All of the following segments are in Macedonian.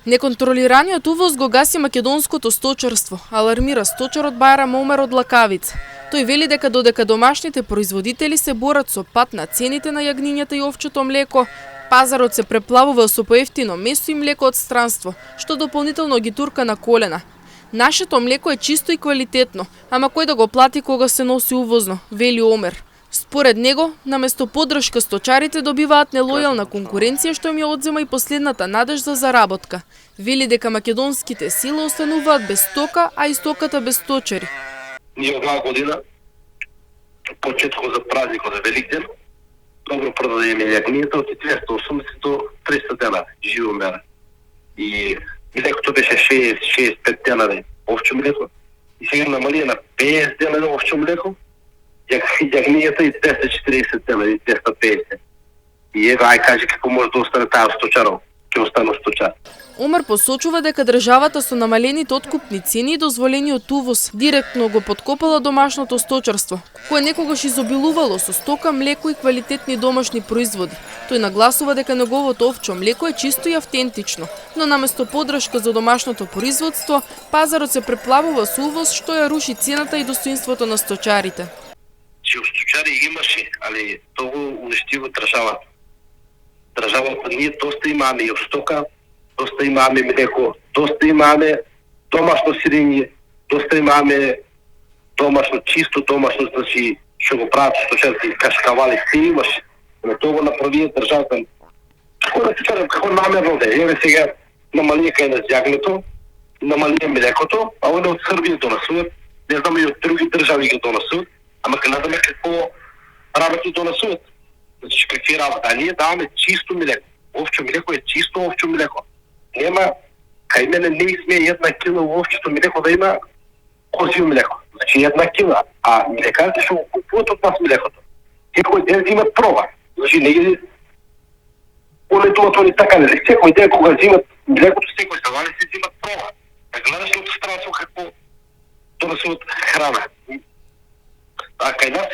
Неконтролираниот увоз го гаси македонското сточарство, алармира сточарот Бајрам Омер од Лакавица. Тој вели дека додека домашните производители се борат со пат на цените на јагнињата и овчето млеко, пазарот се преплавува со поевтино месо и млеко од странство, што дополнително ги турка на колена. Нашето млеко е чисто и квалитетно, ама кој да го плати кога се носи увозно, вели Омер. Според него, наместо поддршка сточарите добиваат нелојална конкуренција што им ја одзема и последната надеж за заработка. Вели дека македонските сила остануваат без стока, а и стоката без сточари. Ние оваа година, почетокот за празникот за Великден, добро продадеме јагнињата од 280 до 300 денари, живо мера. И млекото беше 65 денари овче млеко. И сега намали на 50 денари овче млеко, јагнињата и 240 денари, 250. И ева, ај кажи како може да остане таа сточаров, ќе остане сточар. Омер посочува дека државата со намалените откупни цени и дозволениот увоз директно го подкопала домашното сточарство, кое некогаш изобилувало со стока, млеко и квалитетни домашни производи. Тој нагласува дека неговото овчо млеко е чисто и автентично, но наместо поддршка за домашното производство, пазарот се преплавува со увоз што ја руши цената и достоинството на сточарите. Че сточари имаше, али тоа го уништи во државата. Државата ние доста имаме и стока, доста имаме млеко, доста имаме домашно сирење, доста имаме домашно, чисто домашно, значи, што го прават сточарите, кашкавали, се имаше. Но тоа го направи државата. Како да ти кажам, како намерно да е. Еве сега намалија кај на јагнето, намалија млекото, а оне од Србија донесуват, не знам и од други држави ги донесуват, ама ке надаме какво работи донесуват. Значи, какви работи? А ние даваме чисто млеко. Овче млеко е чисто овче млеко. Нема, кај мене не сме една кила овчето млеко да има козио млеко. Значи една кила. А млекарите што го купуват од нас млекото. Секој ден имат проба. Значи не ги полетуват они така, нели? Секој ден кога взимат млекото, секој савали се взимат проба. Да гледаш од странство како донесуват храна. А кај нас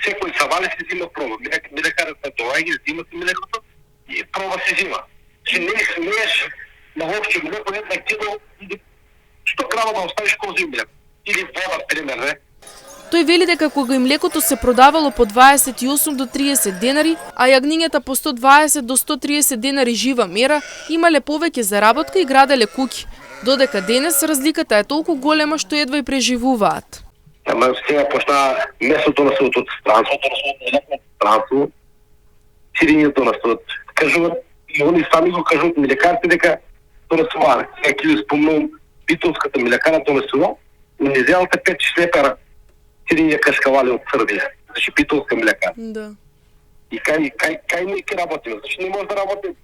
секој савали се взима проба. Млекарите доаѓа, взимат млекото и проба се взима. Че не смееш на овче млеко една кило или 100 грама да оставиш козио млеко. Или вода, пример, не? Тој вели дека кога и млекото се продавало по 28 до 30 денари, а јагнињата по 120 до 130 денари жива мера, имале повеќе заработка и граделе куќи. Додека денес разликата е толку голема што едва и преживуваат. Ама сега почна месото на силото од странство, сирењето на силот. Кажуват, и они сами го кажуват млекарите дека донесуваат. Сега ќе ви спомнувам битолската млекара донесува, унизелата 5 шлепера сирење кашкавали од Србија. Значи битолска млекара. Да. И кај ние ќе работиме? Значи не може да работиме.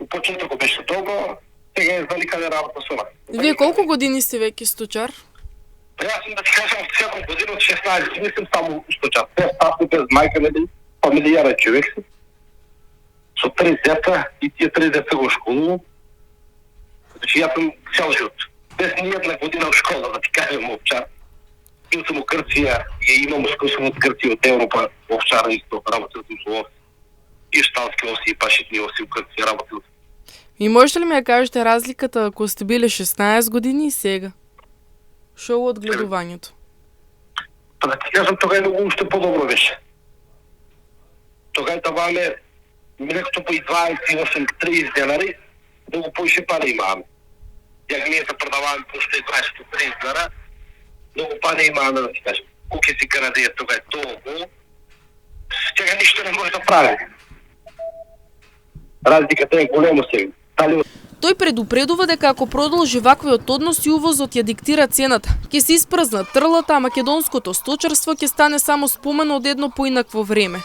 У почетокот беше добро, сега е знали каде работа со нас. Вие колку години сте веќе сточар? Јас сум да ти кажам, секој година од 16 години сум само сточар. Без татко, без мајка, нели, фамилијарен човек си. Со 3 деца и тие 3 деца го школувам. Значи јас сум цел живот. Без ни една година во школа, да ти кажам, овчар. Бил сум во Грција, ја имам искуство од Грција, од Европа, овчар исто, работил сум со овци. И шталски овци, и пашитни овци во Грција работил. И можете ли ми ја кажете разликата ако сте биле 16 години и сега? Шо од гледувањето? Па да ти кажам, тога е многу уште подобро беше. Тога е даваме млекото по 28-30 денари, многу поише пари имаме. Јагнијата продаваме по 120-30 денари, многу пари имаме, да ти кажем. Куќе си градеја, тога е толку. Сега ништо не може да прави. Разликата е големо сега. Тој предупредува дека ако продолжи ваквиот однос и увозот ја диктира цената, ќе се испразнат трлата, а македонското сточарство ќе стане само спомен од едно поинакво време.